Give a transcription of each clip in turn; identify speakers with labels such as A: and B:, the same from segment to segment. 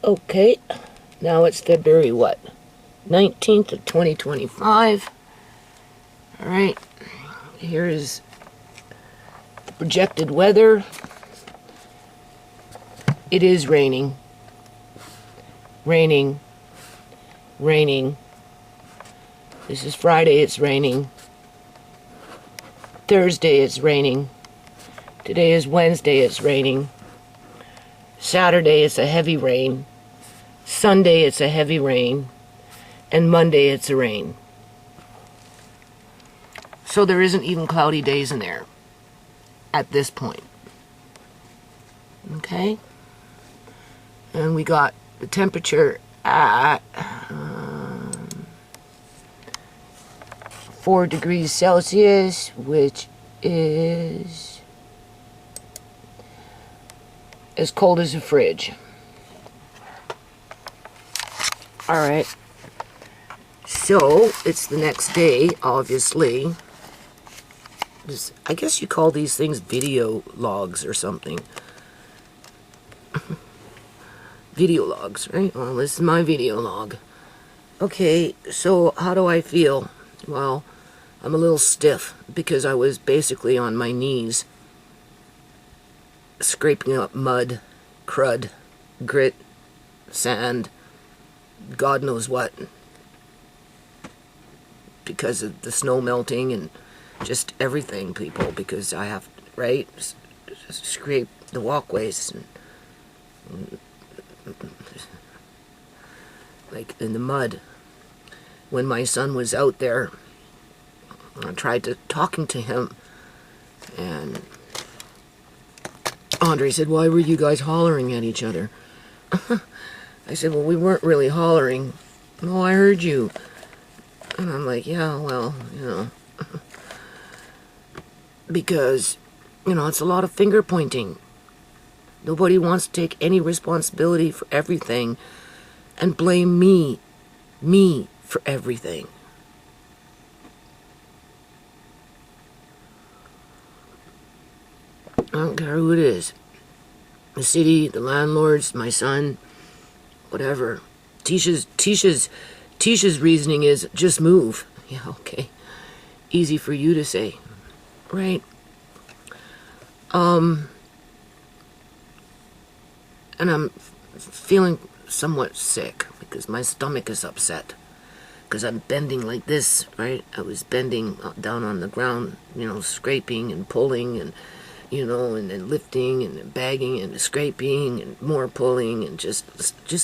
A: Okay, now it's February what? 19th of 2025. Alright, here is the projected weather. It is raining. Raining. Raining. This is Friday, it's raining. Thursday, it's raining. Today is Wednesday, it's raining. Saturday, it's a heavy rain. Sunday, it's a heavy rain. And Monday, it's a rain. So there isn't even cloudy days in there at this point. Okay? And we got the temperature at 4 degrees Celsius, which is as cold as a fridge. Alright. So, it's the next day, obviously. I guess you call these things video logs or something. Video logs, right? Well, this is my video log. Okay, so how do I feel? Well, I'm a little stiff because I was basically on my knees scraping up mud, crud, grit, sand, God knows what, because of the snow melting and just everything, people, because I have, right, just scrape the walkways and like in the mud. When my son was out there, I tried talking to him, and Andre said, "Why were you guys hollering at each other?" I said, "Well, we weren't really hollering." "No, I heard you." And I'm like, "Yeah, well, you know." Because, you know, it's a lot of finger pointing. Nobody wants to take any responsibility for everything and blame me for everything. I don't care who it is. The city, the landlords, my son, whatever. Tisha's reasoning is just move. Yeah, okay. Easy for you to say. Right? And I'm feeling somewhat sick because my stomach is upset. Because I'm bending like this, right? I was bending down on the ground, you know, scraping and pulling and, you know, and then lifting and bagging and scraping and more pulling and just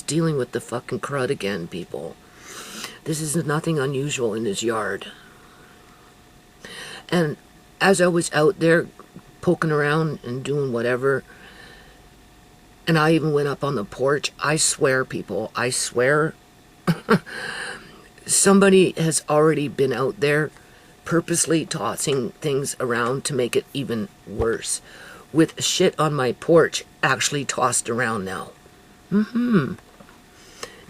A: dealing with the fucking crud again, people. This is nothing unusual in this yard. And as I was out there poking around and doing whatever, and I even went up on the porch, I swear, people, I swear, somebody has already been out there purposely tossing things around to make it even worse. With shit on my porch actually tossed around now. And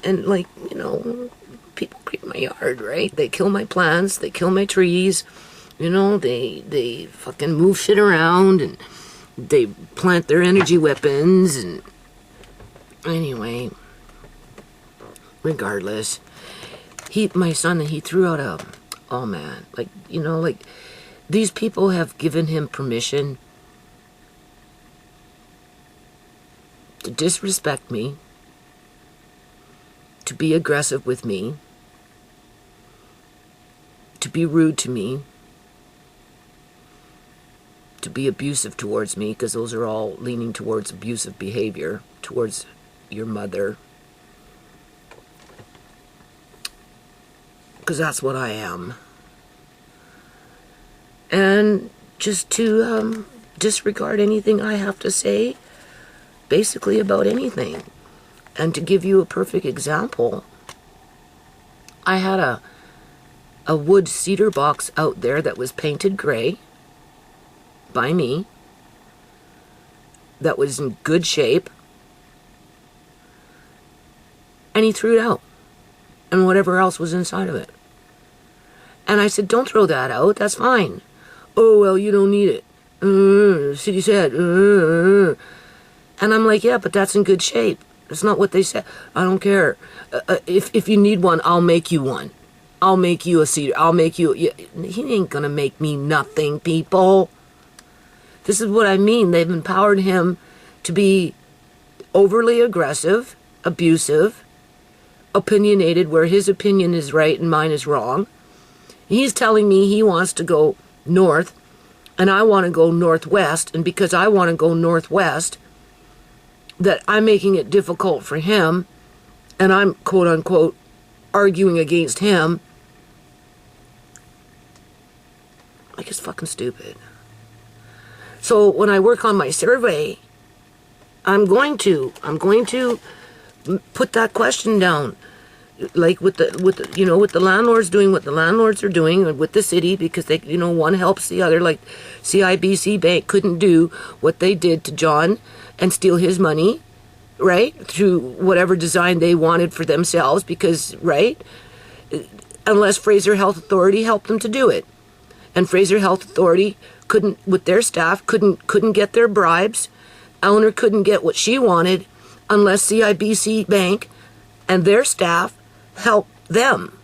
A: like, you know, people creep my yard, right? They kill my plants, they kill my trees, you know, they fucking move shit around and they plant their energy weapons and anyway, regardless, my son, he threw out oh man, like, you know, like, these people have given him permission to disrespect me, to be aggressive with me, to be rude to me, to be abusive towards me, because those are all leaning towards abusive behavior towards your mother. Because that's what I am. And just to disregard anything I have to say, basically about anything. And to give you a perfect example, I had a wood cedar box out there that was painted gray by me, that was in good shape, and he threw it out, and whatever else was inside of it. And I said, "Don't throw that out, that's fine." "Oh, well, you don't need it. The city said. And I'm like, "Yeah, but that's in good shape." That's not what they said. I don't care. If you need one, I'll make you one. I'll make you a cedar. I'll make you... He ain't gonna make me nothing, people. This is what I mean. They've empowered him to be overly aggressive, abusive, opinionated, where his opinion is right and mine is wrong. He's telling me he wants to go north, and I want to go northwest, and because I want to go northwest, that I'm making it difficult for him, and I'm, quote-unquote, arguing against him. Like, it's fucking stupid. So when I work on my survey, I'm going to put that question down, like with the landlords doing what the landlords are doing with the city, because they, one helps the other. Like CIBC Bank couldn't do what they did to John and steal his money, right, through whatever design they wanted for themselves, because, right, unless Fraser Health Authority helped them to do it. And Fraser Health Authority couldn't, with their staff, couldn't get their bribes. Eleanor couldn't get what she wanted unless CIBC Bank and their staff helped them.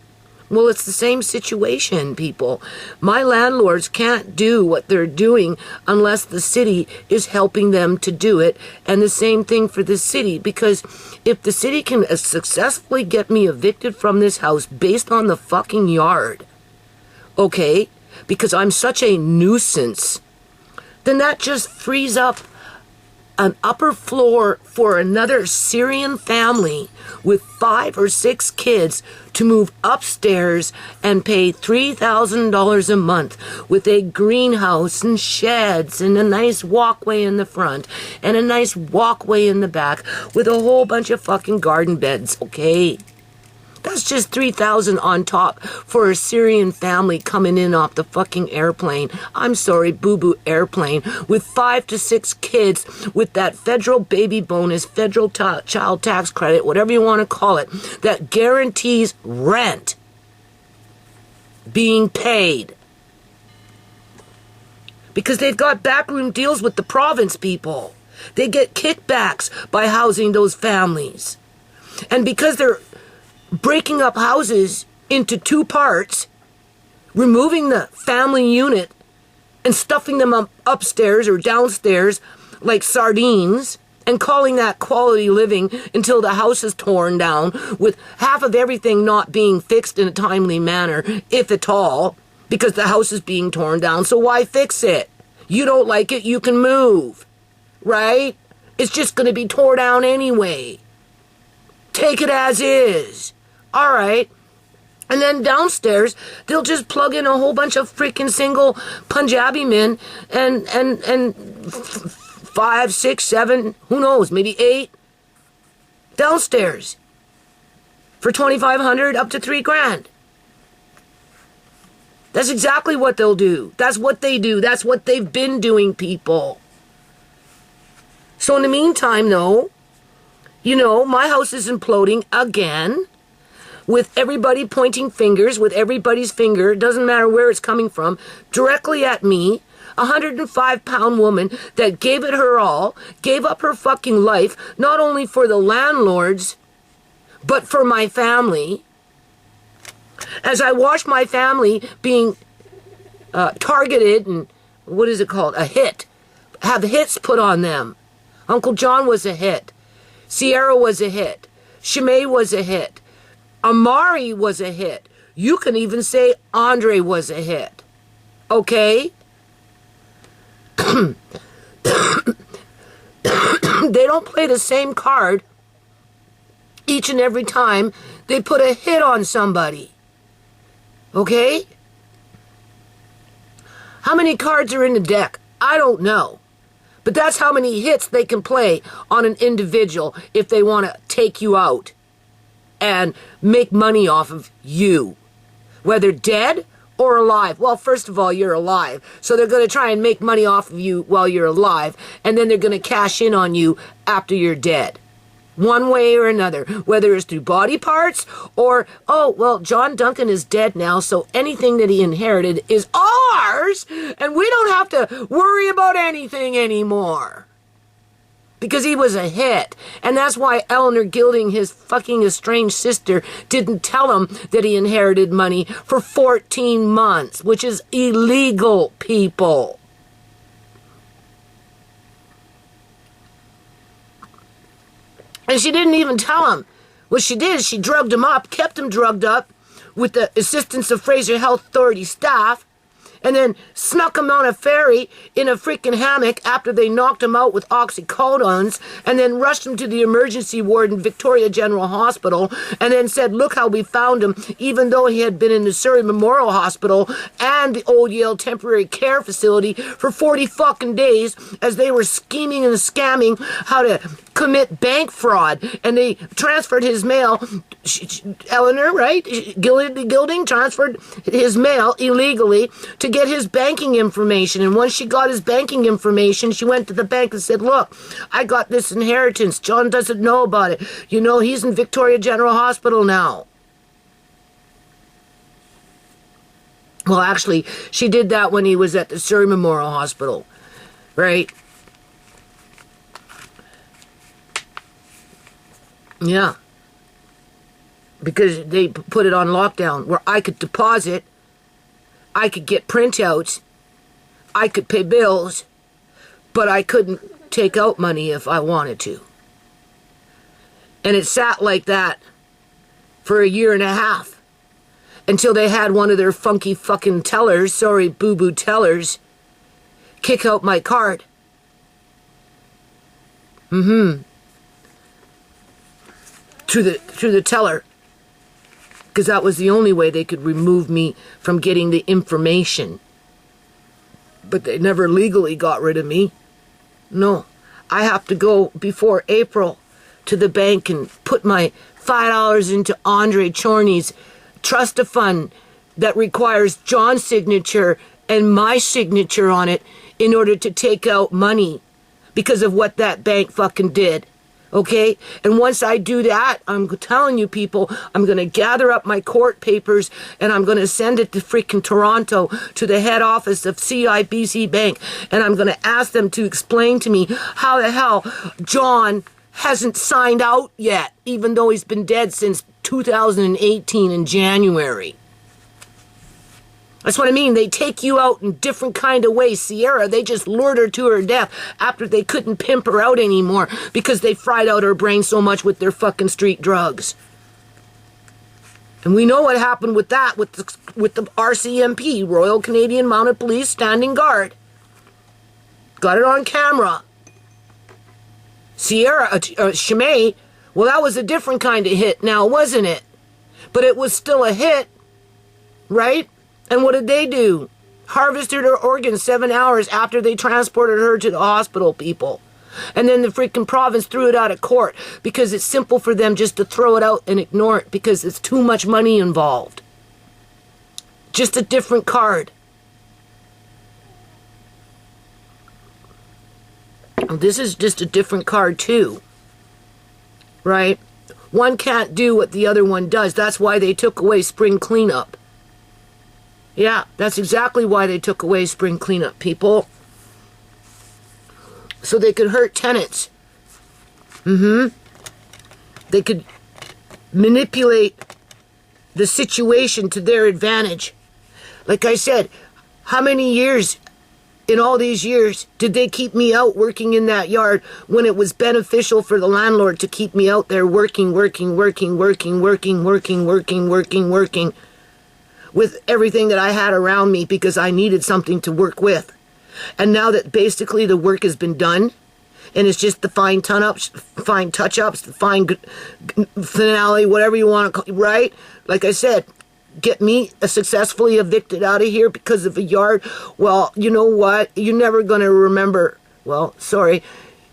A: Well, it's the same situation, people. My landlords can't do what they're doing unless the city is helping them to do it. And the same thing for the city, because if the city can successfully get me evicted from this house based on the fucking yard, okay, because I'm such a nuisance, then that just frees up an upper floor for another Syrian family with 5 or 6 kids to move upstairs and pay $3,000 a month with a greenhouse and sheds and a nice walkway in the front and a nice walkway in the back with a whole bunch of fucking garden beds, okay? That's just $3,000 on top for a Syrian family coming in off the fucking airplane. I'm sorry, boo-boo airplane, with 5 to 6 kids with that federal baby bonus, federal child tax credit, whatever you want to call it, that guarantees rent being paid. Because they've got backroom deals with the province people. They get kickbacks by housing those families. And because they're breaking up houses into 2 parts, removing the family unit and stuffing them up upstairs or downstairs like sardines and calling that quality living until the house is torn down, with half of everything not being fixed in a timely manner, if at all, because the house is being torn down. So why fix it? You don't like it, you can move, right? It's just going to be torn down anyway. Take it as is. All right. And then downstairs, they'll just plug in a whole bunch of freaking single Punjabi men and 5, 6, 7, who knows, maybe 8 downstairs for $2,500 up to $3,000. That's exactly what they'll do. That's what they do. That's what they've been doing, people. So in the meantime, though, my house is imploding again, with everybody pointing fingers, with everybody's finger, doesn't matter where it's coming from, directly at me, a 105-pound woman that gave it her all, gave up her fucking life, not only for the landlords, but for my family. As I watch my family being targeted and, what is it called, a hit, have hits put on them. Uncle John was a hit. Ciera was a hit. ShaMay was a hit. Amari was a hit. You can even say Andre was a hit. Okay? They don't play the same card each and every time they put a hit on somebody. Okay? How many cards are in the deck? I don't know. But that's how many hits they can play on an individual if they want to take you out and make money off of you, whether dead or alive. Well, first of all, you're alive, so they're going to try and make money off of you while you're alive, and then they're going to cash in on you after you're dead, one way or another, whether it's through body parts or, oh, well, John Duncan is dead now, so anything that he inherited is ours, and we don't have to worry about anything anymore. because he was a hit. And that's why Eleanor Gilding, his fucking estranged sister, didn't tell him that he inherited money for 14 months, which is illegal, people. And she didn't even tell him. What she did is she drugged him up, kept him drugged up with the assistance of Fraser Health Authority staff, and then snuck him on a ferry in a freaking hammock after they knocked him out with oxycodones, and then rushed him to the emergency ward in Victoria General Hospital, and then said, look how we found him, even though he had been in the Surrey Memorial Hospital and the Old Yale Temporary Care Facility for 40 fucking days as they were scheming and scamming how to commit bank fraud. And they transferred his mail, Eleanor, right? Gilding transferred his mail illegally to get his banking information. And once she got his banking information, she went to the bank and said, look, I got this inheritance. John doesn't know about it. You know, he's in Victoria General Hospital now. Well, actually, she did that when he was at the Surrey Memorial Hospital, right? Yeah. Because they put it on lockdown where I could deposit, I could get printouts, I could pay bills, but I couldn't take out money if I wanted to. And it sat like that for a year and a half until they had one of their funky fucking tellers, sorry, boo-boo tellers, kick out my card. Through the teller. Because that was the only way they could remove me from getting the information. But they never legally got rid of me. No. I have to go before April to the bank and put my $5 into Andre Chorney's trust fund that requires John's signature and my signature on it in order to take out money because of what that bank fucking did. Okay? And once I do that, I'm telling you people, I'm going to gather up my court papers and I'm going to send it to freaking Toronto to the head office of CIBC Bank. And I'm going to ask them to explain to me how the hell John hasn't signed out yet, even though he's been dead since 2018 in January. That's what I mean. They take you out in different kind of ways. Ciera, they just lured her to her death after they couldn't pimp her out anymore because they fried out her brain so much with their fucking street drugs. And we know what happened with that, with the RCMP, Royal Canadian Mounted Police Standing Guard. Got it on camera. Ciera, ShaMay, well, that was a different kind of hit now, wasn't it? But it was still a hit, right? And what did they do? Harvested her organs 7 hours after they transported her to the hospital, people. And then the freaking province threw it out of court because it's simple for them just to throw it out and ignore it because it's too much money involved. Just a different card. This is just a different card too. Right? One can't do what the other one does. That's why they took away spring cleanup. Yeah, that's exactly why they took away spring cleanup, people. So they could hurt tenants. They could manipulate the situation to their advantage. Like I said, how many years, in all these years, did they keep me out working in that yard when it was beneficial for the landlord to keep me out there working with everything that I had around me because I needed something to work with. And now that basically the work has been done, and it's just the fine touch-ups, the fine finale, whatever you want to call it, right? Like I said, get me successfully evicted out of here because of a yard. Well, you know what? You're never going to remember. Well, sorry.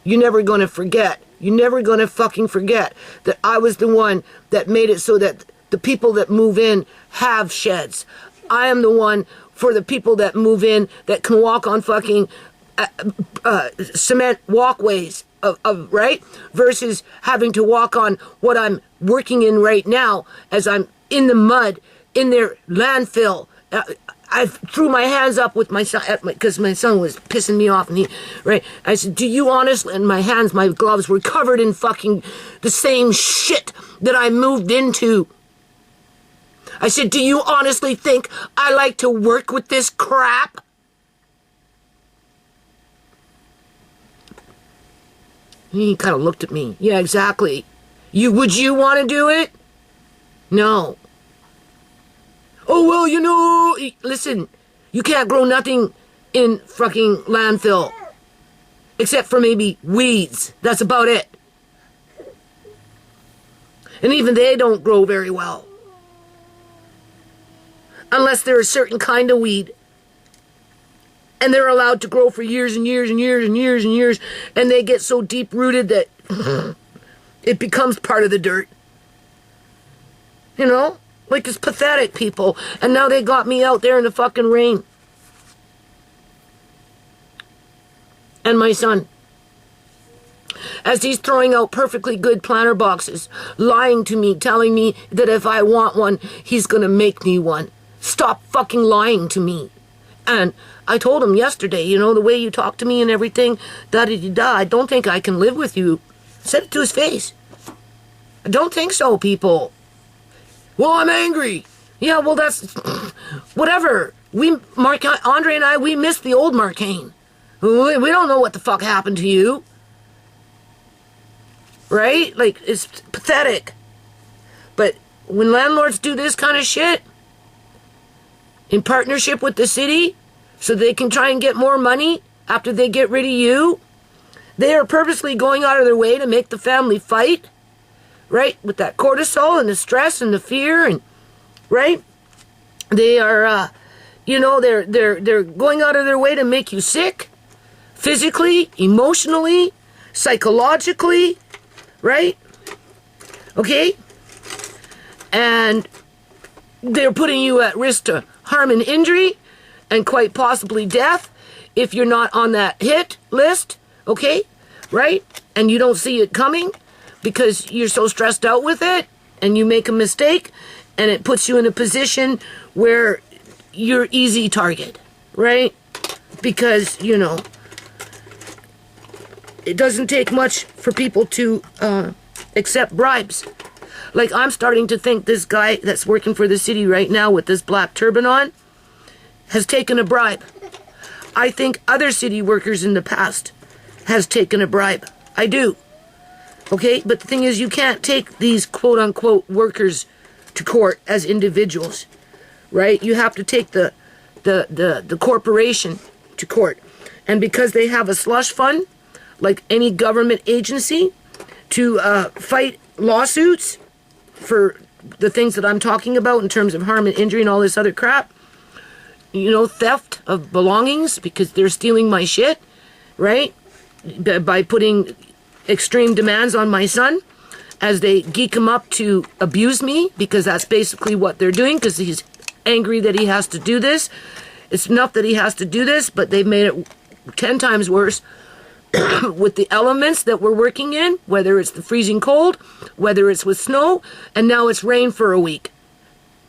A: You're never going to forget. You're never going to fucking forget that I was the one that made it so that the people that move in have sheds. I am the one for the people that move in that can walk on fucking cement walkways, right? Versus having to walk on what I'm working in right now as I'm in the mud, in their landfill, I threw my hands up with my son, because my son was pissing me off, and I said, do you honestly, and my gloves were covered in fucking the same shit that I moved into. I said, do you honestly think I like to work with this crap? He kind of looked at me. Yeah, exactly. Would you want to do it? No. Oh, well, listen, you can't grow nothing in fucking landfill. Except for maybe weeds. That's about it. And even they don't grow very well. Unless they're a certain kind of weed. And they're allowed to grow for years and years and years and years and years. And they get so deep-rooted that it becomes part of the dirt. Like it's pathetic, people. And now they got me out there in the fucking rain. And my son. As he's throwing out perfectly good planter boxes, lying to me, telling me that if I want one, he's gonna make me one. Stop fucking lying to me. And I told him yesterday, the way you talk to me and everything, da-da-da-da, I don't think I can live with you. Said it to his face. I don't think so, people. Well, I'm angry. Yeah, well, that's... whatever. Andre and I, we missed the old Marcane. We don't know what the fuck happened to you. Right? Like, it's pathetic. But when landlords do this kind of shit, in partnership with the city, so they can try and get more money after they get rid of you, they are purposely going out of their way to make the family fight, right? With that cortisol and the stress and the fear, and right? They are, they're going out of their way to make you sick, physically, emotionally, psychologically, right? Okay? And they're putting you at risk to harm and injury, and quite possibly death, if you're not on that hit list, okay? Right? And you don't see it coming because you're so stressed out with it, and you make a mistake, and it puts you in a position where you're easy target, right? Because, it doesn't take much for people to accept bribes. Like, I'm starting to think this guy that's working for the city right now with this black turban on has taken a bribe. I think other city workers in the past has taken a bribe. I do. Okay? But the thing is, you can't take these quote-unquote workers to court as individuals. Right? You have to take the corporation to court. And because they have a slush fund, like any government agency, to fight lawsuits for the things that I'm talking about in terms of harm and injury and all this other crap, theft of belongings because they're stealing my shit, right? By putting extreme demands on my son as they geek him up to abuse me, because that's basically what they're doing, because he's angry that he has to do this. It's enough that he has to do this, but they've made it 10 times worse with the elements that we're working in, whether it's the freezing cold, whether it's with snow, and now it's rain for a week.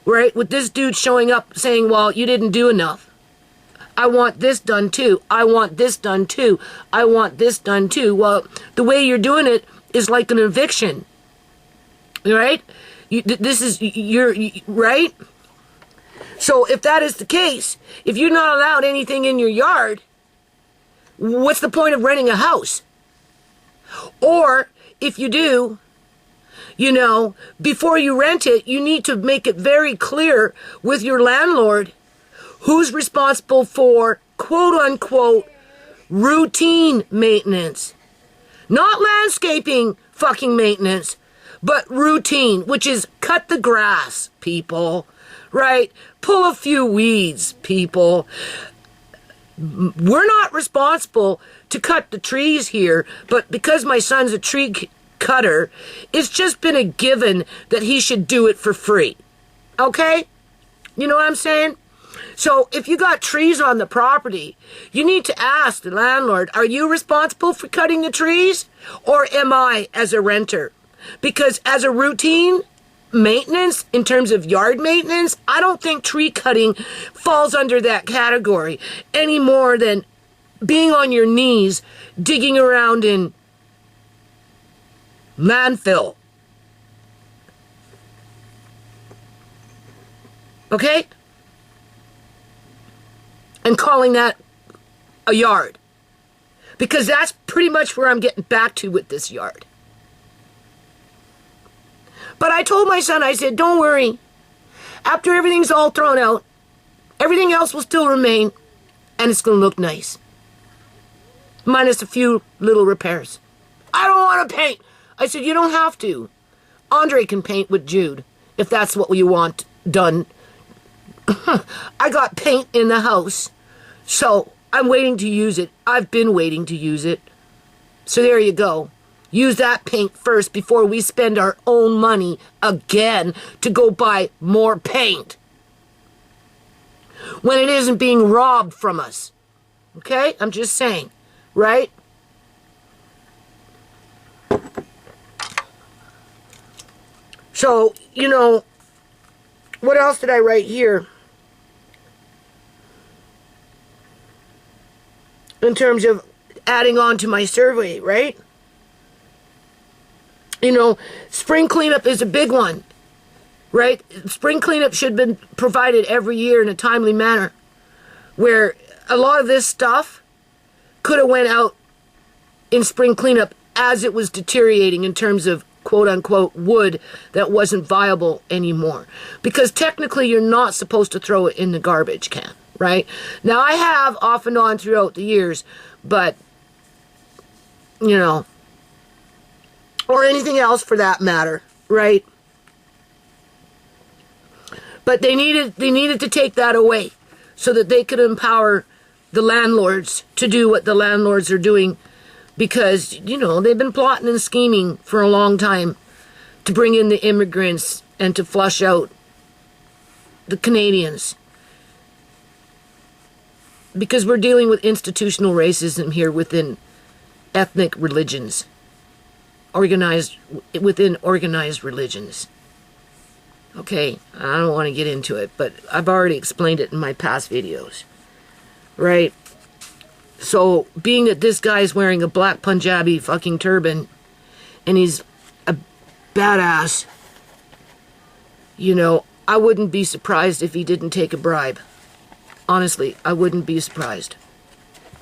A: Right? With this dude showing up saying, well, you didn't do enough. I want this done too. I want this done too. I want this done too. Well, the way you're doing it is like an eviction. Right? You're right? So if that is the case, if you're not allowed anything in your yard, what's the point of renting a house? Or if you do, before you rent it, you need to make it very clear with your landlord who's responsible for quote-unquote routine maintenance. Not landscaping fucking maintenance, but routine, which is cut the grass, people. Right? Pull a few weeds, people. We're not responsible to cut the trees here, but because my son's a tree cutter, it's just been a given that he should do it for free. Okay? You know what I'm saying? So if you got trees on the property, you need to ask the landlord, are you responsible for cutting the trees? Or am I as a renter? Because as a routine, maintenance, in terms of yard maintenance, I don't think tree cutting falls under that category any more than being on your knees digging around in landfill. Okay? And calling that a yard. Because that's pretty much where I'm getting back to with this yard. But I told my son, I said, don't worry. After everything's all thrown out, everything else will still remain, and it's going to look nice. Minus a few little repairs. I don't want to paint. I said, you don't have to. Andre can paint with Jude, if that's what you want done. I got paint in the house, so I'm waiting to use it. I've been waiting to use it. So there you go. Use that paint first before we spend our own money again to go buy more paint. When it isn't being robbed from us. Okay? I'm just saying. Right? So, you know, what else did I write here? In terms of adding on to my survey, right? You know, spring cleanup is a big one, right? Spring cleanup should have been provided every year in a timely manner, where a lot of this stuff could have went out in spring cleanup as it was deteriorating in terms of quote-unquote wood that wasn't viable anymore. Because technically you're not supposed to throw it in the garbage can, right? Now I have off and on throughout the years, but, you know, or anything else for that matter, right? But they needed to take that away so that they could empower the landlords to do what the landlords are doing, because, you know, they've been plotting and scheming for a long time to bring in the immigrants and to flush out the Canadians. Because we're dealing with institutional racism here within ethnic religions. Within organized religions. Okay, I don't want to get into it, but I've already explained it in my past videos. Right? So, being that this guy's wearing a black Punjabi fucking turban, and he's a badass, you know, I wouldn't be surprised if he didn't take a bribe. Honestly, I wouldn't be surprised.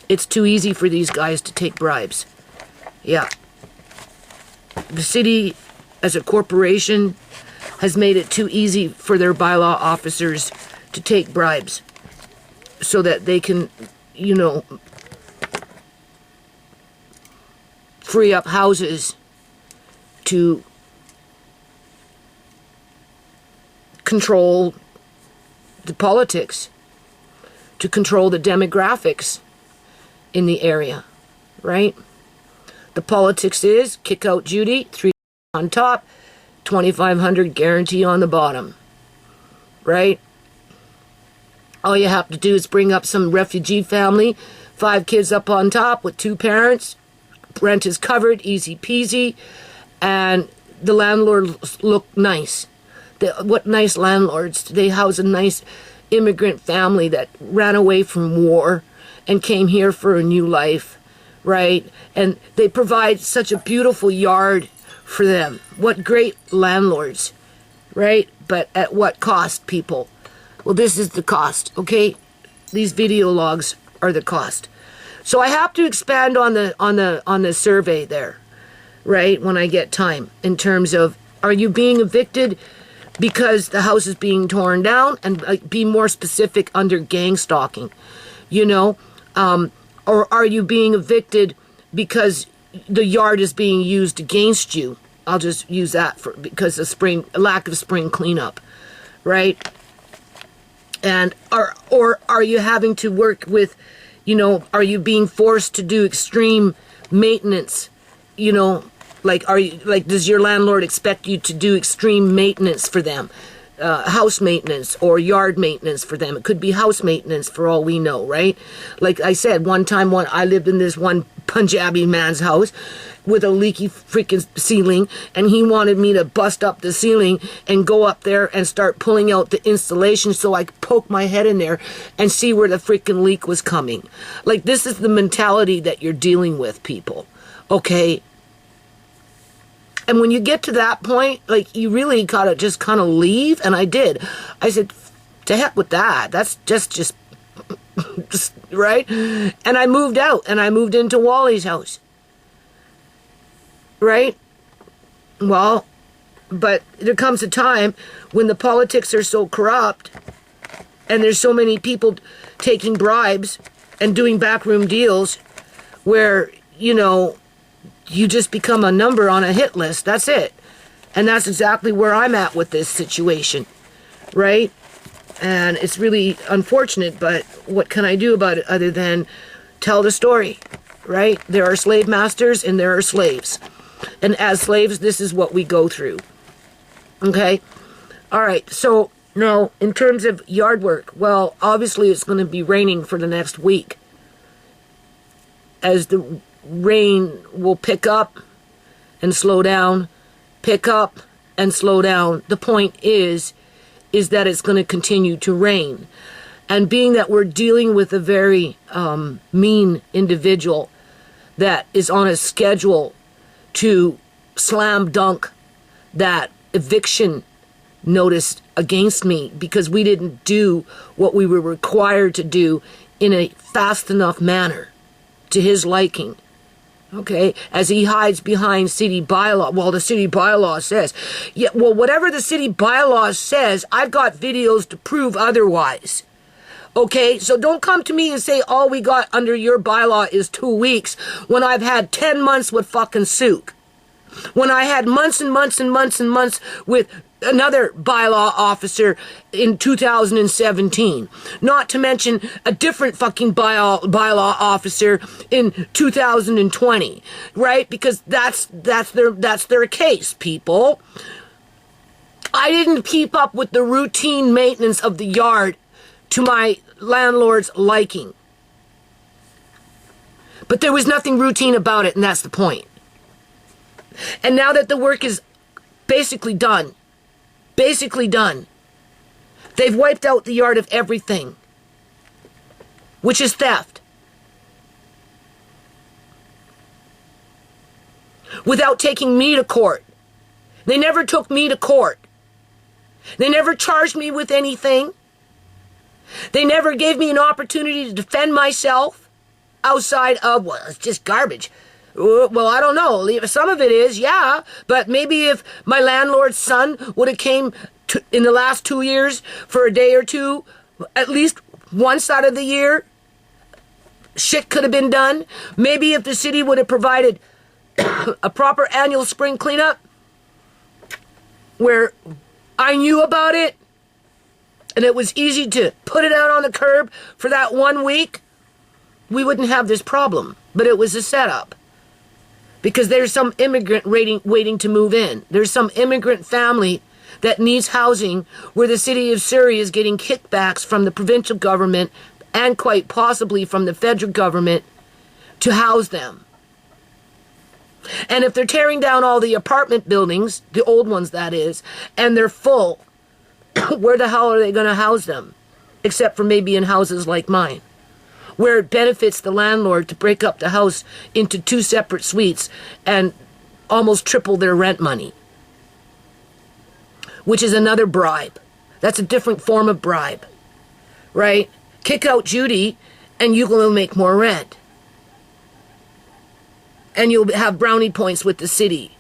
A: It's too easy for these guys to take bribes. Yeah. The city, as a corporation, has made it too easy for their bylaw officers to take bribes so that they can, you know, free up houses to control the politics, to control the demographics in the area, right? The politics is kick out Judy, 3 on top, 2,500 guarantee on the bottom, right? All you have to do is bring up some refugee family, 5 kids up on top with 2 parents, rent is covered, easy peasy, and the landlords look nice. What nice landlords? They house a nice immigrant family that ran away from war and came here for a new life, right? And they provide such a beautiful yard for them. What great landlords, right? But at what cost, people? Well, this is the cost, okay? These video logs are the cost. So I have to expand on the survey there, right? When I get time, in terms of, are you being evicted because the house is being torn down? And be more specific under gang stalking, you know? Or are you being evicted because the yard is being used against you? I'll just use that because of lack of spring cleanup, right? And or are you having to work with, you know, are you being forced to do extreme maintenance? You know, does your landlord expect you to do extreme maintenance for them? House maintenance or yard maintenance for them. It could be house maintenance for all we know, right? Like I said, one time I lived in this one Punjabi man's house, with a leaky freaking ceiling, and he wanted me to bust up the ceiling and go up there and start pulling out the installation so I could poke my head in there and see where the freaking leak was coming. Like, this is the mentality that you're dealing with, people. Okay? And when you get to that point, like, you really gotta just kind of leave. And I did. I said, to heck with that. That's just right? And I moved out, and I moved into Wally's house. Right? Well, but there comes a time when the politics are so corrupt, and there's so many people taking bribes and doing backroom deals where, you know, you just become a number on a hit list. That's it. And that's exactly where I'm at with this situation. Right? And it's really unfortunate, but what can I do about it other than tell the story? Right? There are slave masters and there are slaves. And as slaves, this is what we go through. Okay? All right. So, now, in terms of yard work, well, obviously it's going to be raining for the next week. As the rain will pick up and slow down, pick up and slow down. The point is that it's going to continue to rain. And being that we're dealing with a very mean individual that is on a schedule to slam dunk that eviction notice against me because we didn't do what we were required to do in a fast enough manner to his liking. Okay, as he hides behind city bylaw. Well, the city bylaw says. Yeah, well, whatever the city bylaw says, I've got videos to prove otherwise. Okay, so don't come to me and say all we got under your bylaw is 2 weeks when I've had 10 months with fucking Sook. When I had months and months and months and months with another bylaw officer in 2017. Not to mention a different fucking bylaw officer in 2020. Right? Because that's their case, people. I didn't keep up with the routine maintenance of the yard to my landlord's liking. But there was nothing routine about it, and that's the point. And now that the work is basically done, they've wiped out the yard of everything, which is theft. Without taking me to court. They never took me to court. They never charged me with anything. They never gave me an opportunity to defend myself outside of, well, it's just garbage. Well, I don't know. Some of it is, yeah. But maybe if my landlord's son would have came in the last 2 years for a day or two, at least once out of the year, shit could have been done. Maybe if the city would have provided a proper annual spring cleanup where I knew about it, and it was easy to put it out on the curb for that 1 week, we wouldn't have this problem. But it was a setup. Because there's some immigrant waiting to move in. There's some immigrant family that needs housing where the city of Surrey is getting kickbacks from the provincial government and quite possibly from the federal government to house them. And if they're tearing down all the apartment buildings, the old ones that is, and they're full, where the hell are they going to house them? Except for maybe in houses like mine, where it benefits the landlord to break up the house into 2 separate suites and almost triple their rent money, which is another bribe. That's a different form of bribe, right? Kick out Judy and you will make more rent. And you'll have brownie points with the city.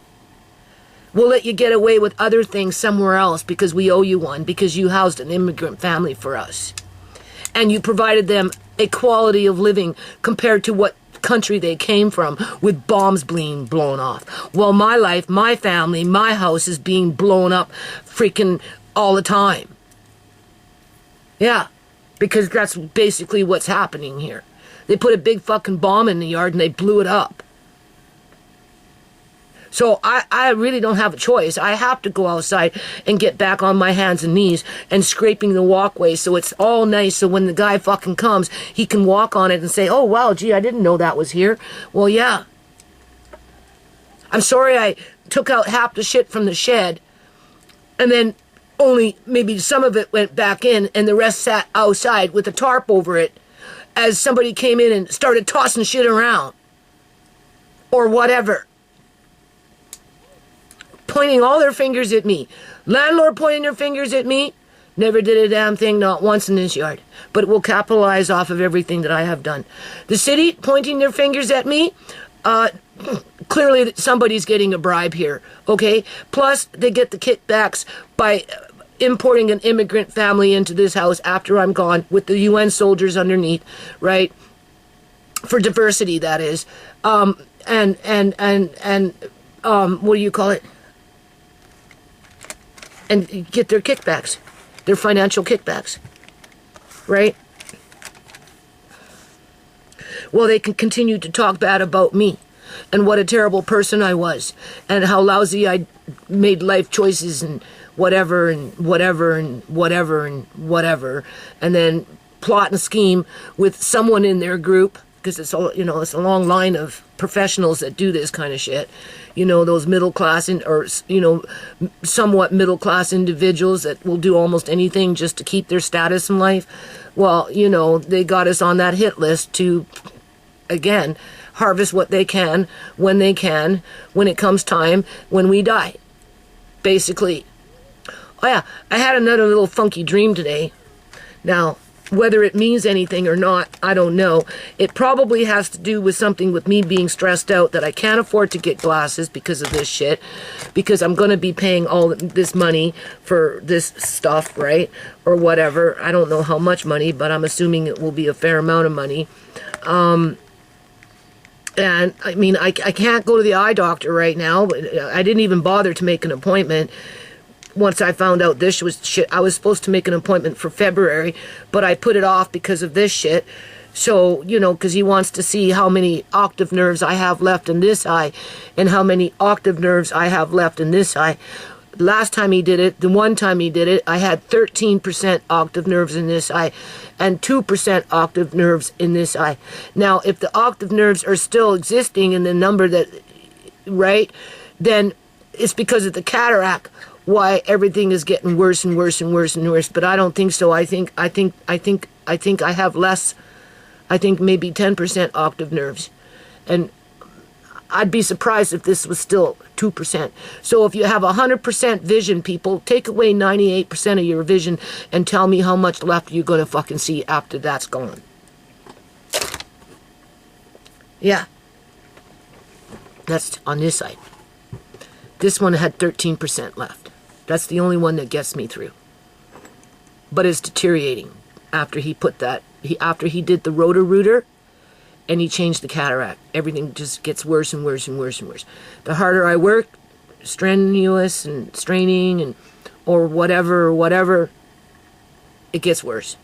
A: We'll let you get away with other things somewhere else because we owe you one, because you housed an immigrant family for us. And you provided them a quality of living compared to what country they came from, with bombs being blown off. Well, my life, my family, my house is being blown up freaking all the time. Yeah, because that's basically what's happening here. They put a big fucking bomb in the yard and they blew it up. So I really don't have a choice. I have to go outside and get back on my hands and knees and scraping the walkway so it's all nice, so when the guy fucking comes, he can walk on it and say, oh, wow, gee, I didn't know that was here. Well, yeah. I'm sorry I took out half the shit from the shed, and then only maybe some of it went back in, and the rest sat outside with a tarp over it as somebody came in and started tossing shit around. Or whatever. Pointing all their fingers at me. Landlord pointing their fingers at me. Never did a damn thing, not once in this yard. But will capitalize off of everything that I have done. The city pointing their fingers at me. Clearly somebody's getting a bribe here. Okay? Plus, they get the kickbacks by importing an immigrant family into this house after I'm gone with the UN soldiers underneath, right? For diversity, that is. And what do you call it? And get their kickbacks, their financial kickbacks, right? Well, they can continue to talk bad about me and what a terrible person I was and how lousy I made life choices and whatever and whatever and whatever and whatever, and then plot and scheme with someone in their group, because it's all, you know, it's a long line of professionals that do this kind of shit. You know, those middle class or you know, somewhat middle class individuals that will do almost anything just to keep their status in life. Well, you know, they got us on that hit list to, again, harvest what they can, when it comes time, when we die. Basically. Oh yeah, I had another little funky dream today. Now, whether it means anything or not, I don't know. It probably has to do with something with me being stressed out that I can't afford to get glasses because of this shit. Because I'm going to be paying all this money for this stuff, right? Or whatever. I don't know how much money, but I'm assuming it will be a fair amount of money. And I mean, I can't go to the eye doctor right now. I didn't even bother to make an appointment. Once I found out this was shit, I was supposed to make an appointment for February, but I put it off because of this shit. So, you know, because he wants to see how many octave nerves I have left in this eye and how many octave nerves I have left in this eye. Last time he did it, the one time he did it, I had 13% octave nerves in this eye and 2% octave nerves in this eye. Now, if the octave nerves are still existing in the number that, right, then it's because of the cataract why everything is getting worse and worse and worse and worse. But I don't think so. I think I have less. I think maybe 10% octave nerves. And I'd be surprised if this was still 2%. So if you have 100% vision, people, take away 98% of your vision and tell me how much left you're going to fucking see after that's gone. Yeah. That's on this side. This one had 13% left. That's the only one that gets me through. But it's deteriorating after he put that, after he did the rotor-rooter and he changed the cataract. Everything just gets worse and worse and worse and worse. The harder I work, strenuous and straining and or whatever, it gets worse.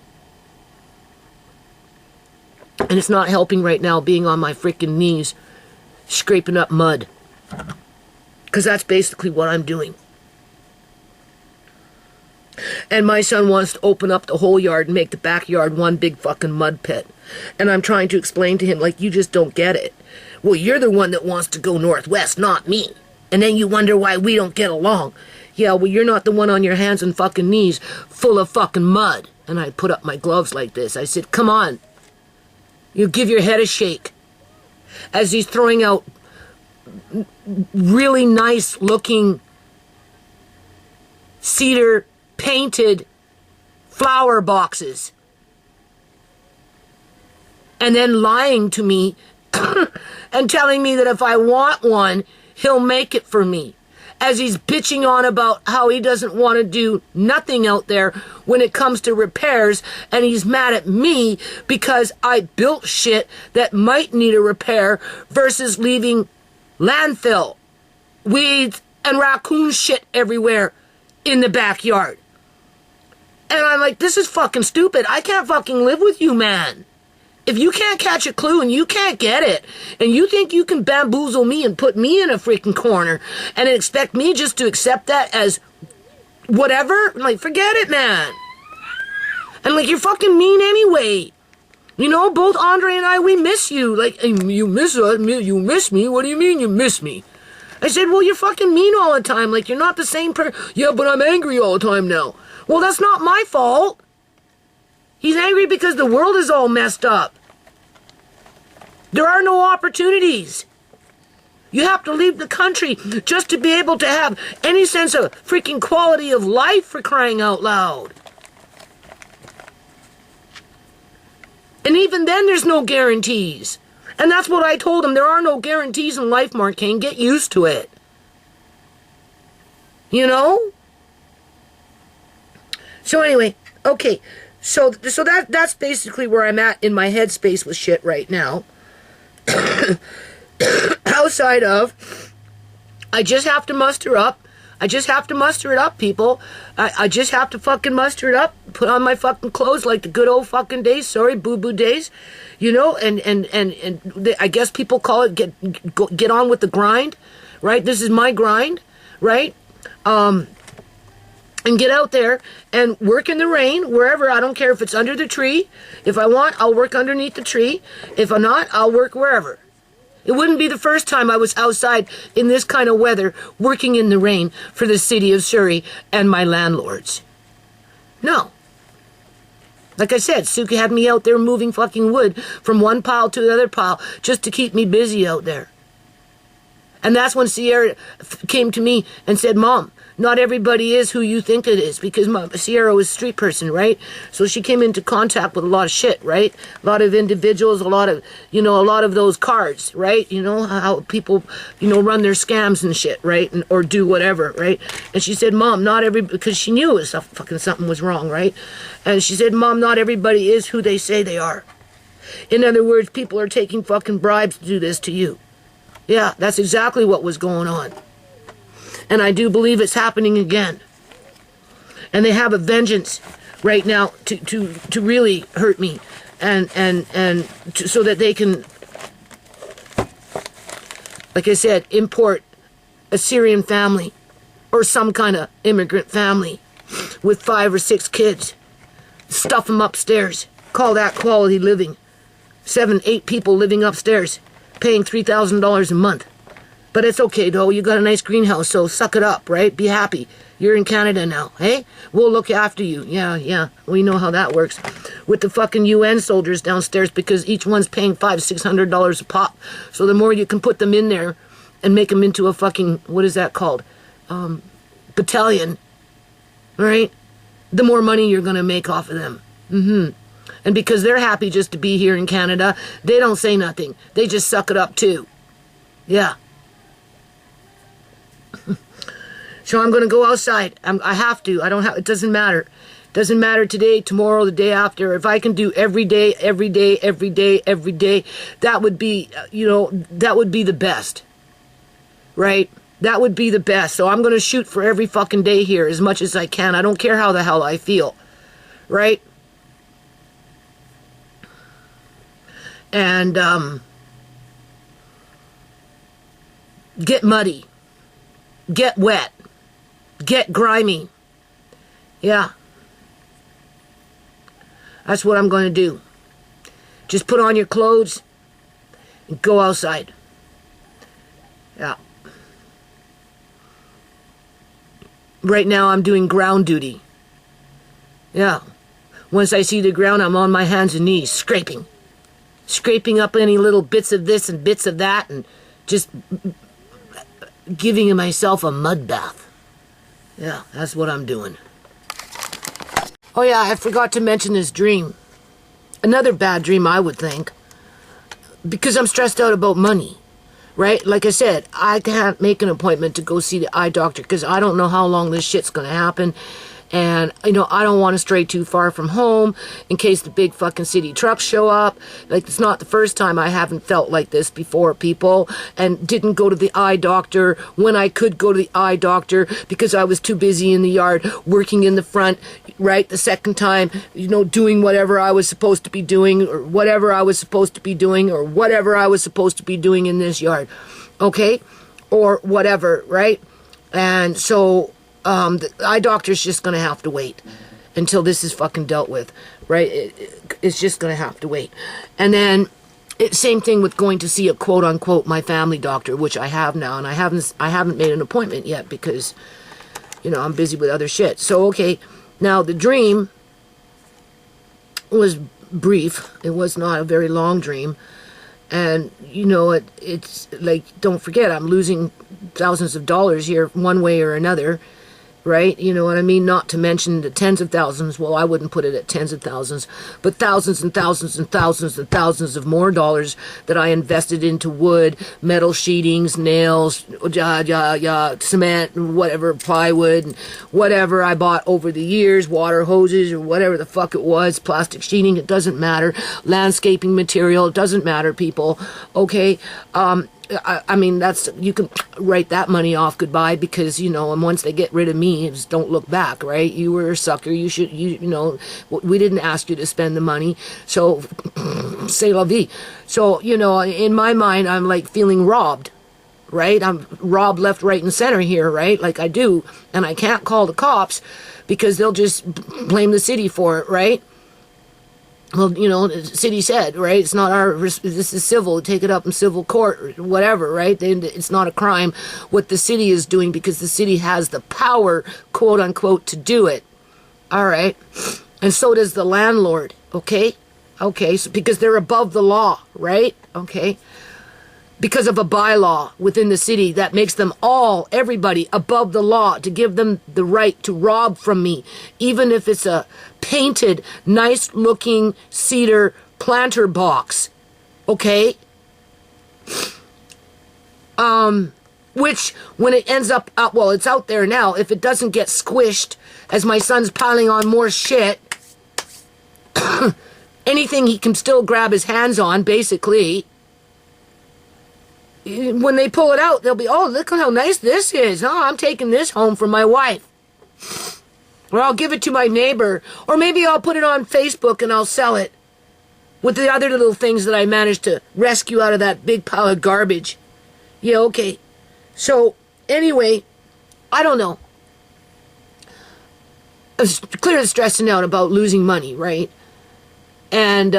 A: And it's not helping right now being on my freaking knees, scraping up mud. Because that's basically what I'm doing. And my son wants to open up the whole yard and make the backyard one big fucking mud pit. And I'm trying to explain to him, like, you just don't get it. Well, you're the one that wants to go northwest, not me. And then you wonder why we don't get along. Yeah, well, you're not the one on your hands and fucking knees full of fucking mud. And I put up my gloves like this. I said, come on. You give your head a shake. As he's throwing out really nice looking cedar painted flower boxes and then lying to me and telling me that if I want one, he'll make it for me, as he's bitching on about how he doesn't want to do nothing out there when it comes to repairs, and he's mad at me because I built shit that might need a repair versus leaving landfill, weeds, and raccoon shit everywhere in the backyard. And I'm like, this is fucking stupid. I can't fucking live with you, man. If you can't catch a clue and you can't get it, and you think you can bamboozle me and put me in a freaking corner and expect me just to accept that as whatever, like, forget it, man. And like, you're fucking mean anyway. You know, both Andre and I, we miss you. Like, you miss us, you miss me? What do you mean you miss me? I said, well, you're fucking mean all the time. Like, you're not the same person. Yeah, but I'm angry all the time now. Well, that's not my fault. He's angry because the world is all messed up. There are no opportunities. You have to leave the country just to be able to have any sense of freaking quality of life, for crying out loud. And even then, there's no guarantees. And that's what I told him. There are no guarantees in life, Mark Kane. Get used to it. You know? So anyway, okay. So that's basically where I'm at in my headspace with shit right now. Outside of, I just have to muster up. I just have to muster it up, people. I just have to fucking muster it up. Put on my fucking clothes like the good old fucking days. Sorry, boo-boo days. You know, and I guess people call it get on with the grind, right? This is my grind, right? And get out there and work in the rain, wherever. I don't care if it's under the tree. If I want, I'll work underneath the tree. If I'm not, I'll work wherever. It wouldn't be the first time I was outside in this kind of weather, working in the rain for the city of Surrey and my landlords. No. Like I said, Suki had me out there moving fucking wood from one pile to the other pile just to keep me busy out there. And that's when Ciera came to me and said, Mom, not everybody is who you think it is, because Ciera was a street person, right? So she came into contact with a lot of shit, right? A lot of individuals, a lot of those cards, right? You know, how people, run their scams and shit, right? Or do whatever, right? And she said, Mom, because she knew something was wrong, right? And she said, Mom, not everybody is who they say they are. In other words, people are taking fucking bribes to do this to you. Yeah, that's exactly what was going on. And I do believe it's happening again. And they have a vengeance right now to really hurt me, and so that they can, like I said, import a Syrian family or some kind of immigrant family with 5 or 6 kids, stuff them upstairs, call that quality living. 7, 8 people living upstairs, paying $3,000 a month. But it's okay, though. You got a nice greenhouse, so suck it up, right? Be happy. You're in Canada now, hey? We'll look after you. Yeah. We know how that works. With the fucking UN soldiers downstairs, because each one's paying $500, $600 a pop. So the more you can put them in there and make them into a fucking, what is that called? Battalion, right? The more money you're going to make off of them. And because they're happy just to be here in Canada, they don't say nothing. They just suck it up, too. Yeah. So I'm going to go outside. I have to. It doesn't matter. It doesn't matter today, tomorrow, the day after. If I can do every day, that would be, that would be the best. Right? That would be the best. So I'm going to shoot for every fucking day here as much as I can. I don't care how the hell I feel. Right? And, get muddy. Get wet. Get grimy. Yeah. That's what I'm going to do. Just put on your clothes and go outside. Yeah. Right now I'm doing ground duty. Yeah. Once I see the ground, I'm on my hands and knees, scraping. Scraping up any little bits of this and bits of that, and just giving myself a mud bath. Yeah, that's what I'm doing. Oh yeah, I forgot to mention this dream. Another bad dream, I would think. Because I'm stressed out about money. Right? Like I said, I can't make an appointment to go see the eye doctor because I don't know how long this shit's going to happen. And, I don't want to stray too far from home in case the big fucking city trucks show up. Like, it's not the first time I haven't felt like this before, people. And didn't go to the eye doctor when I could go to the eye doctor because I was too busy in the yard working in the front, right? The second time, doing whatever I was supposed to be doing or whatever I was supposed to be doing or whatever I was supposed to be doing in this yard. Okay? Or whatever, right? And so the eye doctor's just going to have to wait until this is fucking dealt with, right? It's just going to have to wait. And then Same thing with going to see a quote unquote my family doctor, which I have now, and I haven't made an appointment yet because, you know, I'm busy with other shit. So okay, now the dream was brief. It was not a very long dream. And, you know, it's like, don't forget, I'm losing thousands of dollars here one way or another, right? You know what I mean? Not to mention the tens of thousands. Well, I wouldn't put it at tens of thousands, but thousands and thousands and thousands and thousands of more dollars that I invested into wood, metal sheetings, nails, cement, whatever, plywood, and whatever I bought over the years, water hoses or whatever the fuck it was, plastic sheeting, it doesn't matter, landscaping material, it doesn't matter, people, okay? I mean, you can write that money off goodbye because, you know, and once they get rid of me, just don't look back, right? You were a sucker. You know, we didn't ask you to spend the money. So, c'est la vie. So, you know, in my mind, I'm like feeling robbed, right? I'm robbed left, right, and center here, right? Like I do. And I can't call the cops because they'll just blame the city for it, right? Well, you know, the city said, right, it's not this is civil, take it up in civil court, or whatever, right? It's not a crime what the city is doing because the city has the power, quote unquote, to do it. All right. And so does the landlord, okay? Okay, so because they're above the law, right? Okay. Because of a bylaw within the city that makes them everybody above the law to give them the right to rob from me, even if it's a painted, nice-looking cedar planter box, okay? Which, when it ends up, well, it's out there now, if it doesn't get squished as my son's piling on more shit, anything he can still grab his hands on, basically, when they pull it out, they'll be, oh, look how nice this is. Oh, I'm taking this home for my wife. Or I'll give it to my neighbor. Or maybe I'll put it on Facebook and I'll sell it with the other little things that I managed to rescue out of that big pile of garbage. Yeah, okay. So, anyway, I don't know. I was clearly stressing out about losing money, right? And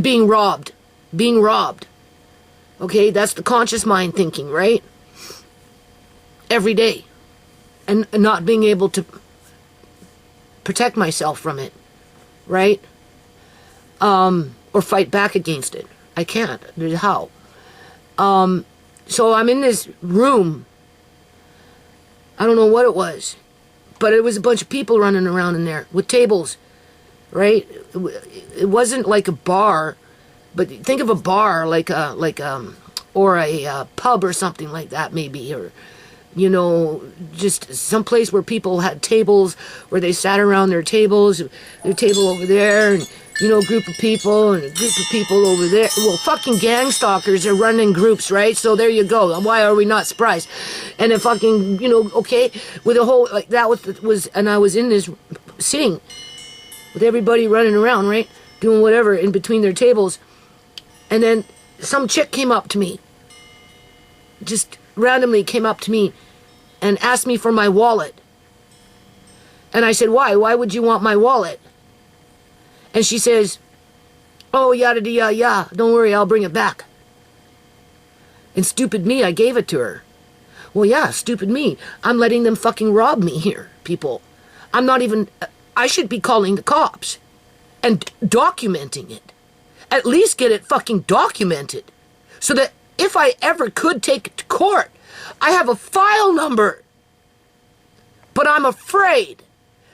A: being robbed. Being robbed. Okay, that's the conscious mind thinking, right? Every day. And not being able to protect myself from it, right? Or fight back against it. I can't. How? So I'm in this room. I don't know what it was, but it was a bunch of people running around in there with tables, right? It wasn't like a bar. But think of a bar or a pub or something like that, maybe, or, you know, just some place where people had tables where they sat around their tables, their table over there, and, you know, a group of people and a group of people over there. Well, fucking gang stalkers are running groups, right? So there you go. Why are we not surprised? And then fucking, you know, okay, with a whole, like that was, and I was in this sitting with everybody running around, right? Doing whatever in between their tables. And then some chick came up to me, just randomly came up to me and asked me for my wallet. And I said, why? Why would you want my wallet? And she says, oh, yada yada yada, don't worry, I'll bring it back. And stupid me, I gave it to her. Well, yeah, stupid me. I'm letting them fucking rob me here, people. I'm not even, I should be calling the cops and documenting it. At least get it fucking documented so that if I ever could take it to court, I have a file number. But I'm afraid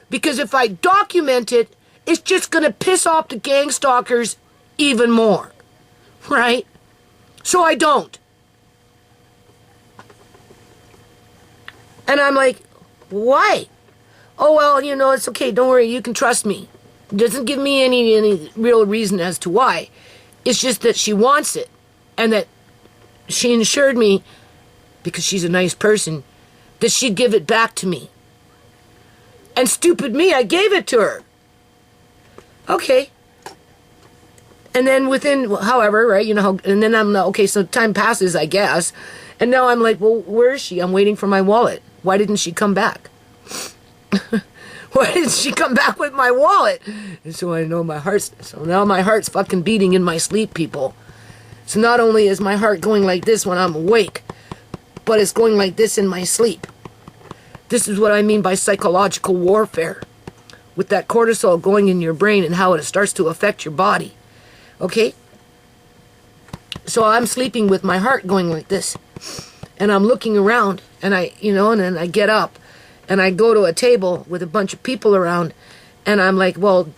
A: because if I document it, it's just going to piss off the gang stalkers even more, right? So I don't. And I'm like, why? Oh, well, you know, it's okay. Don't worry. You can trust me. Doesn't give me any real reason as to why. It's just that she wants it. And that she assured me, because she's a nice person, that she'd give it back to me. And stupid me, I gave it to her. Okay. And then within, however, right, you know, and then I'm, okay, so time passes, I guess. And now I'm like, well, where is she? I'm waiting for my wallet. Why didn't she come back? Why did she come back with my wallet? And so I know so now my heart's fucking beating in my sleep, people. So not only is my heart going like this when I'm awake, but it's going like this in my sleep. This is what I mean by psychological warfare. With that cortisol going in your brain and how it starts to affect your body. Okay? So I'm sleeping with my heart going like this. And I'm looking around, and and then I get up, and I go to a table with a bunch of people around, and I'm like, well,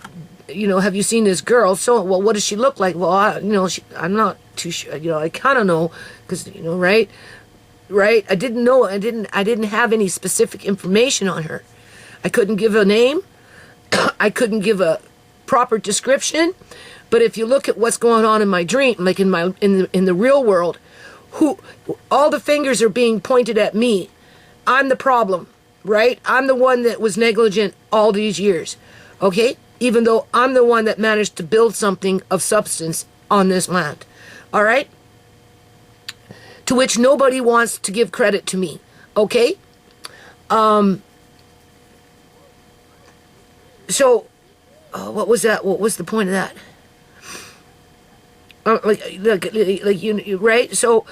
A: have you seen this girl? So, well, what does she look like? Well, I'm not too sure. I kind of know, because, right? I didn't know. I didn't have any specific information on her. I couldn't give a name. I couldn't give a proper description. But if you look at what's going on in my dream, like in the real world, all the fingers are being pointed at me. I'm the problem, right? I'm the one that was negligent all these years, okay? Even though I'm the one that managed to build something of substance on this land, all right? To which nobody wants to give credit to me, okay? So, what was that? What was the point of that? Right? So,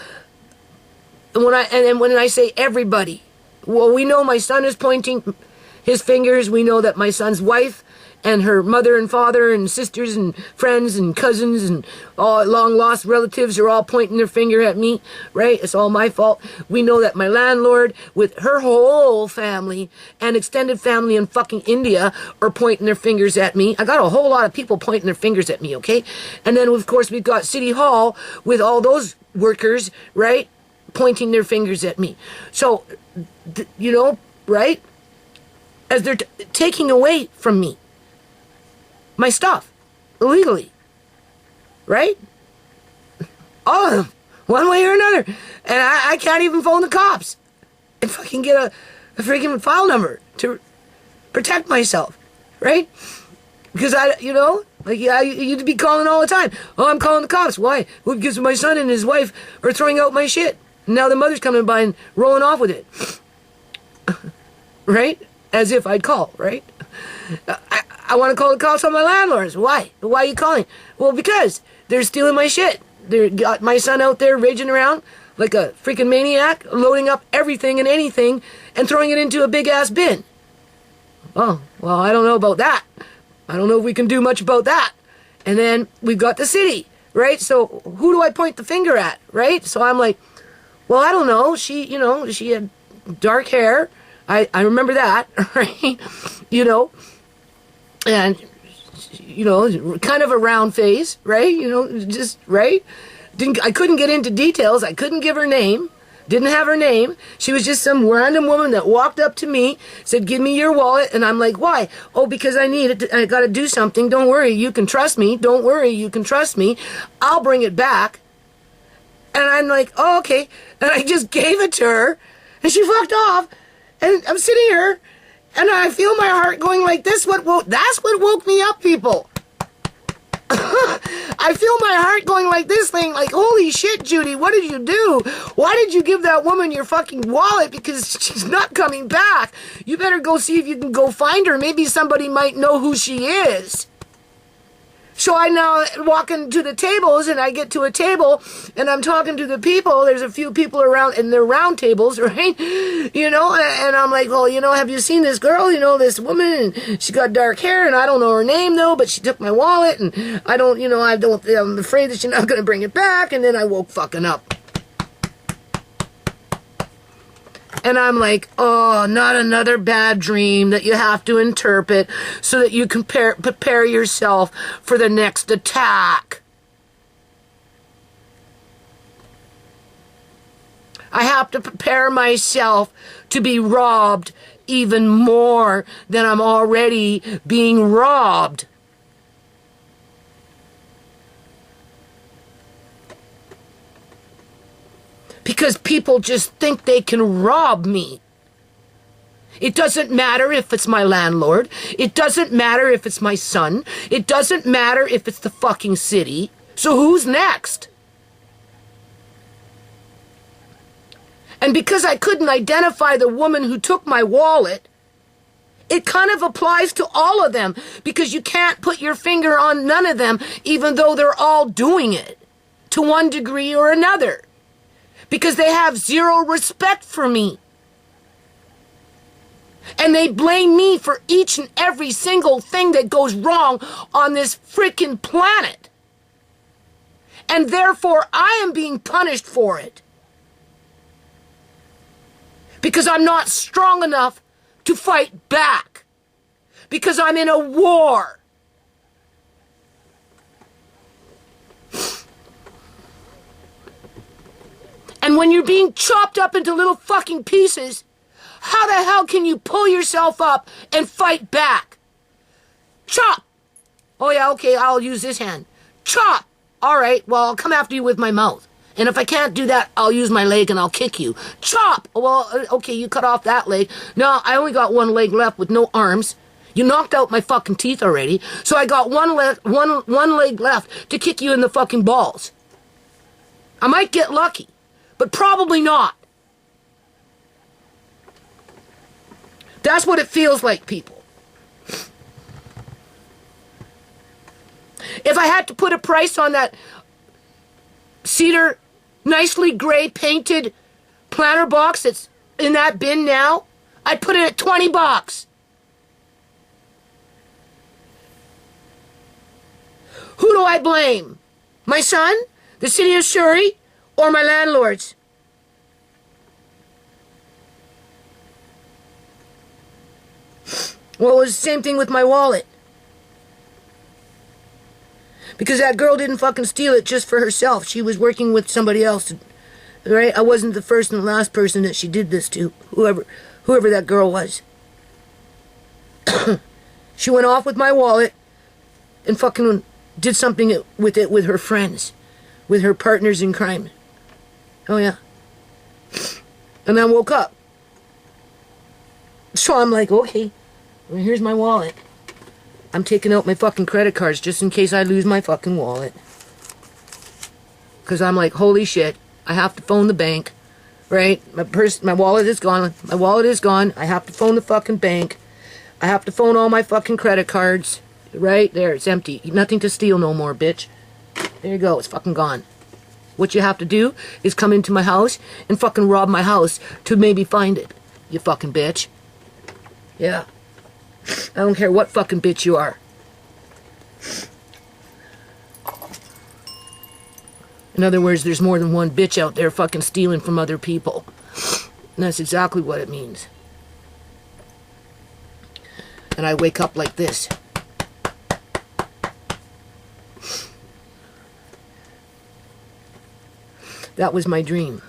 A: when I say everybody, well, we know my son is pointing his fingers. We know that my son's wife and her mother and father and sisters and friends and cousins and all long lost relatives are all pointing their finger at me, right? It's all my fault. We know that my landlord with her whole family and extended family in fucking India are pointing their fingers at me. I got a whole lot of people pointing their fingers at me, okay? And then, of course, we've got City Hall with all those workers, right, pointing their fingers at me. So, right? As they're taking away from me my stuff, illegally, right? All of them, one way or another. And I can't even phone the cops and fucking get a freaking file number to protect myself, right? Because you'd be calling all the time. Oh, I'm calling the cops. Why? Well, because my son and his wife are throwing out my shit. And now the mother's coming by and rolling off with it. Right? As if I'd call, right? I want to call the cops on my landlords. Why? Why are you calling? Well, because they're stealing my shit. They got my son out there raging around like a freaking maniac, loading up everything and anything and throwing it into a big-ass bin. Oh, well, I don't know about that. I don't know if we can do much about that. And then we've got the city, right? So who do I point the finger at, right? So I'm like, well, I don't know. She had dark hair. I remember that, right? And, kind of a round face, right? Just, right? I couldn't get into details. I couldn't give her name. Didn't have her name. She was just some random woman that walked up to me, said, give me your wallet. And I'm like, why? Oh, because I need it. I got to do something. Don't worry. You can trust me. Don't worry. You can trust me. I'll bring it back. And I'm like, oh, okay. And I just gave it to her. And she fucked off. And I'm sitting here. And I feel my heart going like this. That's what woke me up, people. I feel my heart going like this thing, like, holy shit, Judy, what did you do? Why did you give that woman your fucking wallet? Because she's not coming back. You better go see if you can go find her. Maybe somebody might know who she is. So I now walk into the tables, and I get to a table, and I'm talking to the people. There's a few people around, and they're round tables, right? And I'm like, well, have you seen this girl? This woman, and she got dark hair, and I don't know her name, though, but she took my wallet, and I'm afraid that she's not going to bring it back, and then I woke fucking up. And I'm like, oh, not another bad dream that you have to interpret so that you can prepare yourself for the next attack. I have to prepare myself to be robbed even more than I'm already being robbed. Because people just think they can rob me. It doesn't matter if it's my landlord. It doesn't matter if it's my son. It doesn't matter if it's the fucking city. So who's next? And because I couldn't identify the woman who took my wallet, It kind of applies to all of them because you can't put your finger on none of them, even though they're all doing it to one degree or another, because they have zero respect for me. And they blame me for each and every single thing that goes wrong on this freaking planet. And therefore, I am being punished for it. Because I'm not strong enough to fight back. Because I'm in a war. And when you're being chopped up into little fucking pieces, how the hell can you pull yourself up and fight back? Chop! Oh yeah, okay, I'll use this hand. Chop! Alright, well, I'll come after you with my mouth. And if I can't do that, I'll use my leg and I'll kick you. Chop! Well, okay, you cut off that leg. No, I only got one leg left with no arms. You knocked out my fucking teeth already. So I got one leg left to kick you in the fucking balls. I might get lucky, but probably not. That's what it feels like, people. If I had to put a price on that cedar, nicely gray painted planter box that's in that bin now, I'd put it at $20. Who do I blame? My son, the city of Surrey, or my landlords? Well, it was the same thing with my wallet. Because that girl didn't fucking steal it just for herself. She was working with somebody else. Right? I wasn't the first and last person that she did this to. Whoever that girl was. She went off with my wallet and fucking did something with it with her friends. With her partners in crime. Oh yeah. And I woke up. So I'm like, okay. Well, here's my wallet. I'm taking out my fucking credit cards just in case I lose my fucking wallet. Because I'm like, holy shit, I have to phone the bank, right? My wallet is gone. My wallet is gone. I have to phone the fucking bank. I have to phone all my fucking credit cards. Right there, it's empty. Nothing to steal no more, bitch. There you go, it's fucking gone. What you have to do is come into my house and fucking rob my house to maybe find it. You fucking bitch. Yeah. I don't care what fucking bitch you are. In other words, there's more than one bitch out there fucking stealing from other people. And that's exactly what it means. And I wake up like this. That was my dream.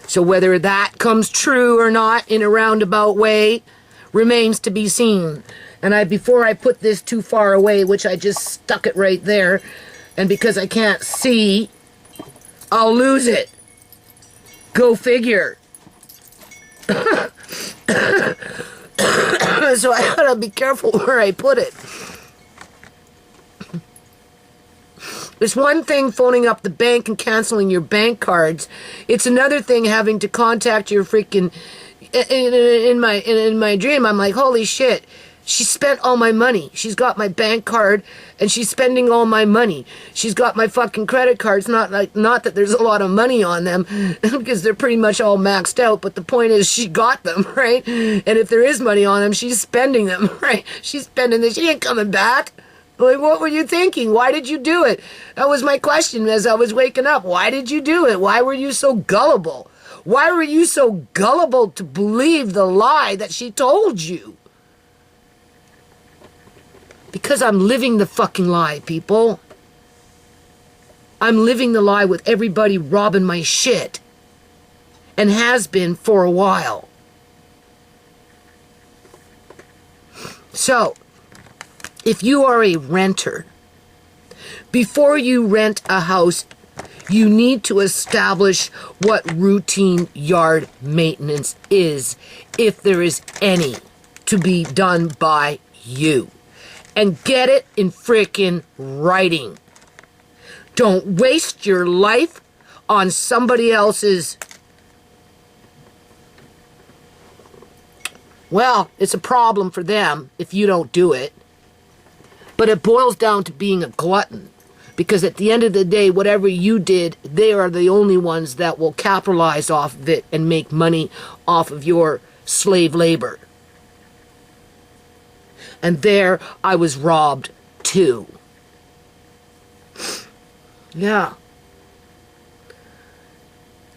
A: So whether that comes true or not in a roundabout way remains to be seen. And before I put this too far away, which I just stuck it right there, and because I can't see, I'll lose it. Go figure. So I gotta be careful where I put it. It's one thing phoning up the bank and canceling your bank cards. It's another thing having to contact your freaking... In my dream, I'm like, holy shit. She spent all my money. She's got my bank card, and she's spending all my money. She's got my fucking credit cards. Not that there's a lot of money on them, because they're pretty much all maxed out. But the point is, she got them, right? And if there is money on them, she's spending them, right? She's spending this. She ain't coming back. Like, what were you thinking? Why did you do it? That was my question as I was waking up. Why did you do it? Why were you so gullible? Why were you so gullible to believe the lie that she told you? Because I'm living the fucking lie, people. I'm living the lie with everybody robbing my shit. And has been for a while. So, if you are a renter, before you rent a house, you need to establish what routine yard maintenance is, if there is any, to be done by you. And get it in frickin' writing. Don't waste your life on somebody else's Well, it's a problem for them if you don't do it. But it boils down to being a glutton. Because at the end of the day, whatever you did, they are the only ones that will capitalize off of it and make money off of your slave labor. And there I was robbed too. Yeah.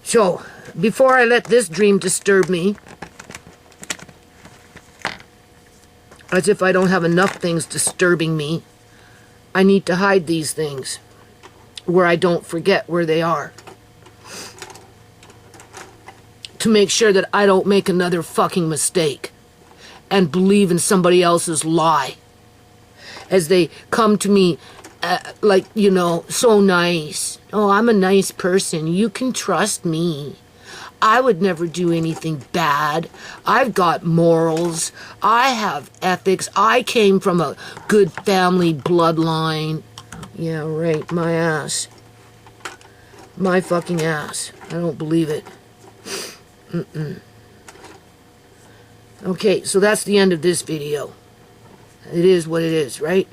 A: So, before I let this dream disturb me, as if I don't have enough things disturbing me, I need to hide these things where I don't forget where they are. To make sure that I don't make another fucking mistake and believe in somebody else's lie. As they come to me like, you know, so nice. Oh, I'm a nice person. You can trust me. I would never do anything bad. I've got morals. I have ethics. I came from a good family bloodline. Yeah, right. My ass. My fucking ass. I don't believe it. Okay, so that's the end of this video. It is what it is, right?